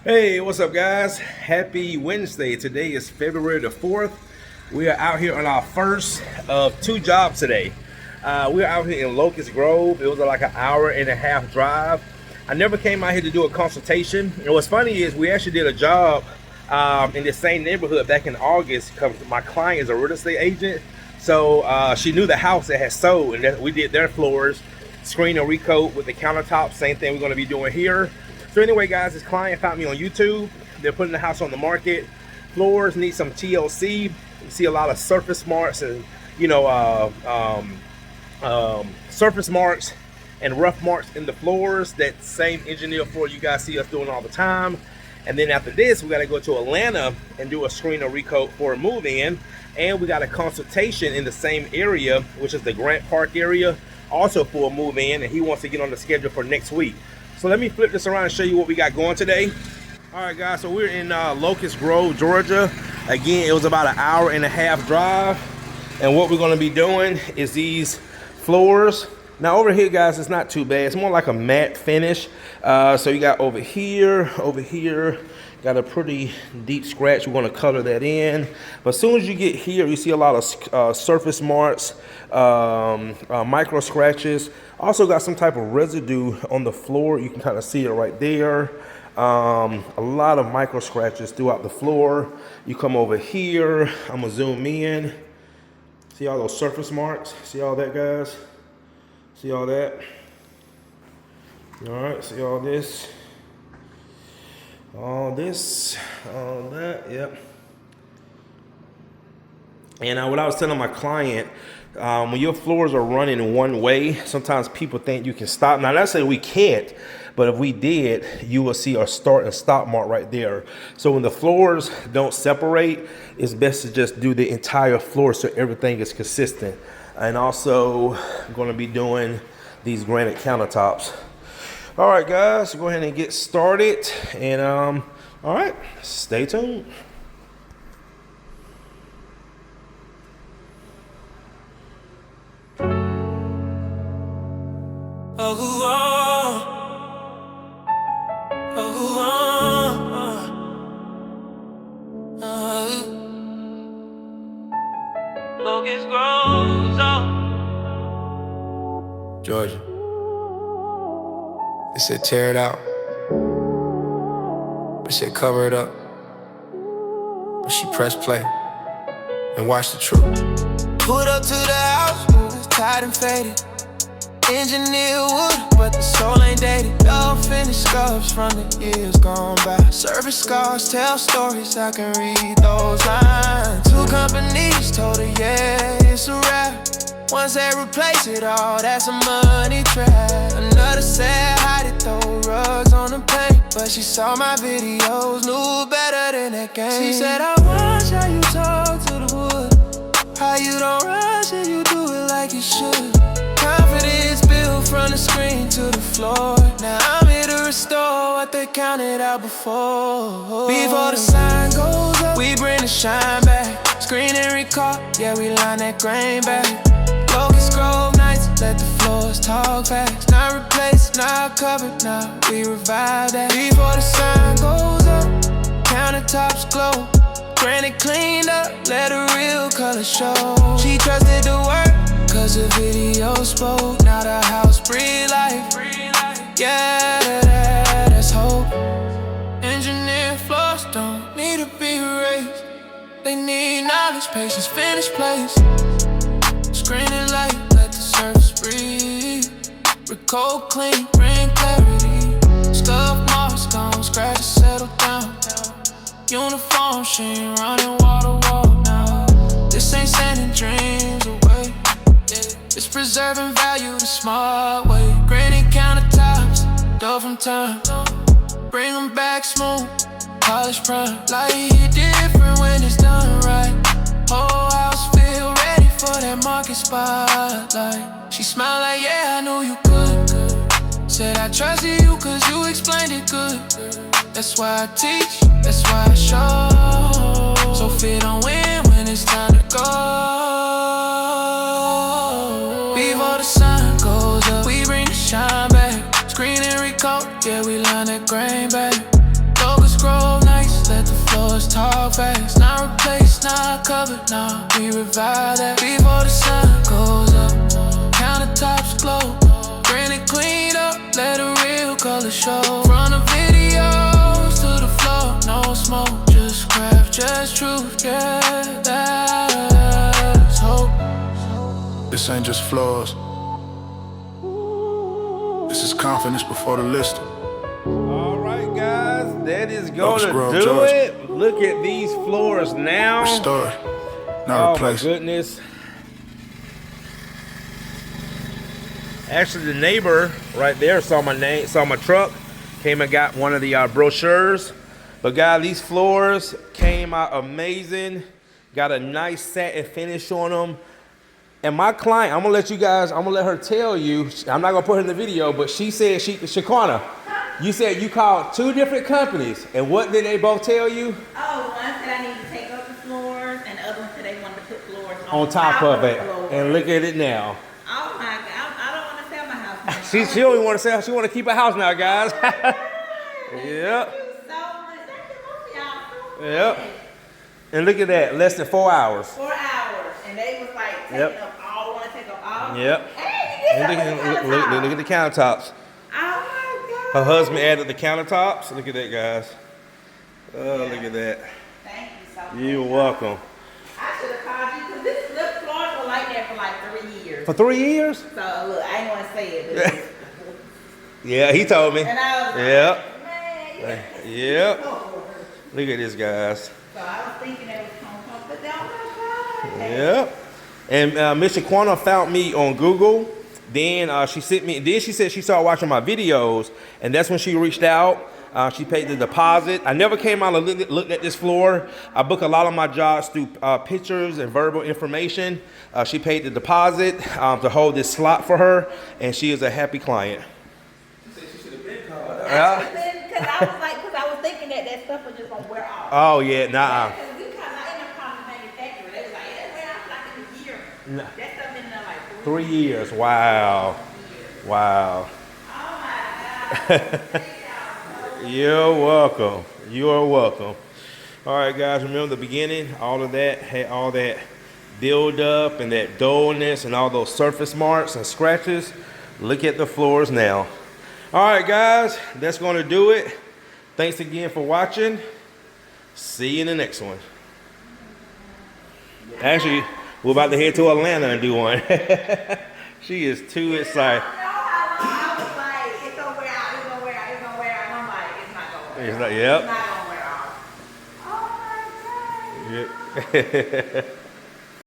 Hey, what's up guys? Happy Wednesday. Today is February the 4th. We are out here on our first of two jobs today. We're out here in Locust Grove. It was like an hour-and-a-half drive. I never came out here to do a consultation. And what's funny is we actually did a job in the same neighborhood back in August because my client is a real estate agent. So she knew the house that had sold, and that we did their floors, screen and recoat with the countertop. Same thing we're going to be doing here. So anyway, guys, this client found me on YouTube. They're putting the house on the market. Floors need some TLC. You see a lot of surface marks and, surface marks and rough marks in the floors. That same engineer floor you guys see us doing all the time. And then after this, we got to go to Atlanta and do a screen or recoat for a move-in. And we got a consultation in the same area, which is the Grant Park area, also for a move-in. And he wants to get on the schedule for next week. So let me flip this around and show you what we got going today. All right, guys, so we're in Locust Grove, Georgia. Again, it was about an hour-and-a-half drive. And what we're gonna be doing is these floors. Now over here, guys, it's not too bad. It's more like a matte finish. So you got over here, got a pretty deep scratch. We're gonna color that in. But as soon as you get here, you see a lot of surface marks, micro scratches. Also got some type of residue on the floor. You can kind of see it right there. A lot of micro scratches throughout the floor. You come over here, I'm gonna zoom in. See all those surface marks? See all that, guys? See all that? All right, see all this? All this, all that, yep. And what I was telling my client, when your floors are running one way, sometimes people think you can stop. Now, not saying we can't, but if we did, you will see our start and stop mark right there. So when the floors don't separate, it's best to just do the entire floor so everything is consistent. And also, I'm going to be doing these granite countertops. All right, guys, go ahead and get started. And all right, stay tuned. Locust Grove, Georgia. They said tear it out, but said cover it up. But she pressed play and watched the truth. Pulled up to the house, it's tired and faded. Engineer wood, but the soul ain't dated. All finished scuffs from the years gone by. Service scars tell stories, I can read those lines. Two companies told her, yeah, it's a wrap. One said replace it all, that's a money trap. Another said hide it, throw rugs on the paint. But she saw my videos, knew better than that game. She said, I watch how you talk to the wood, how you don't rush and you do it like you should. Confidence built from the screen to the floor. Now I'm here to restore what they counted out before. Before the sign goes up, we bring the shine back. Screen and recall, yeah, we line that grain back. Locust Grove nights, let the floors talk facts. Not replaced, not covered, now we revive that. Before the sign goes up, countertops glow. Granite cleaned up, let a real color show. She trusted the work, cause the video spoke. Now the house breathe life. Yeah, that's hope. Engineer floors don't need to be erased. They need knowledge, patience, finished place. Screening light, let the surface breathe. Recoat clean, bring clarity. Scuff marks gone, scratches settle down. Uniform, she ain't running wall to wall now. This ain't sending dreams away. It's preserving value the smart way. Granite countertops, door from time. Bring them back smooth, polish prime. Like it different when it's done right. Whole house feel ready for that market spotlight. She smiled like, yeah, I knew you could. Said I trusted you cause you explained it good. That's why I teach, that's why I show. So fit on win when it's time to go. Before the sun goes up, we bring the shine back. Screen and recoat, yeah, we line that grain back. Locust revive that before the sun goes up. Countertops glow, granite clean up, let a real color show. From the videos to the floor, no smoke, just craft, just truth, yeah, that's hope. This ain't just floors. This is confidence before the listing. All right, guys, that is Locust gonna Grove, do Georgia. it. Look at these floors now. Restore, not Oh my replace. goodness. Actually, the neighbor right there saw my truck, came and got one of the brochures. But guys, these floors came out amazing. Got a nice satin finish on them. And my client, I'm gonna let her tell you, I'm not gonna put her in the video, but she said, Shaquana, you said you called 2 different companies, and what did they both tell you? Oh, one said I need to take up the floors, and the other one said they wanted to put floors On top of it. floors. And look at it now. Oh my God, I don't want to sell my house now. She don't even want to sell, she want to keep her house now, guys. Yep. Yep. Thank you so much. Thank you both of y'all so Yep. much. And look at that, less than 4 hours. 4 hours, and they was like taking Yep. up all, want to take up all. Yep. Hey, you And did look at the countertops. Oh my God. Her husband added the countertops. Look at that, guys. Oh, look at that. Thank you so much. You're welcome. I should have called you because this floors were like that for like 3 years. For 3 years? So look, I didn't want to say it, but Yeah, he told me. and I was Yep. like, man, Yep. oh. Look at this, guys. So I was thinking it was home, but oh my God. Yep. And Miss Shaquana found me on Google. Then she sent me. Then she said she started watching my videos, and that's when she reached out. She paid the deposit. I never came out and looked at this floor. I book a lot of my jobs through pictures and verbal information. She paid the deposit to hold this slot for her, and she is a happy client. Because I was thinking that stuff was just gonna wear off. Oh yeah, nah. Because we come, I ended up calling the manufacturer. They was like, it went off like in a year. Nah. That stuff been there like 3 years. Wow. years. Wow. Oh my God. Thank y'all. You're welcome. You're welcome. All right, guys. Remember the beginning? All of that had all that buildup and that dullness and all those surface marks and scratches. Look at the floors now. All right, guys. That's going to do it. Thanks again for watching. See you in the next one. Actually, we're about to head to Atlanta and do one. She is too excited. I was like, it's gonna wear out, it's gonna wear out, it's gonna wear out. And I'm like, it's not gonna wear out. Yep. It's not gonna wear out. Oh my God. Yep.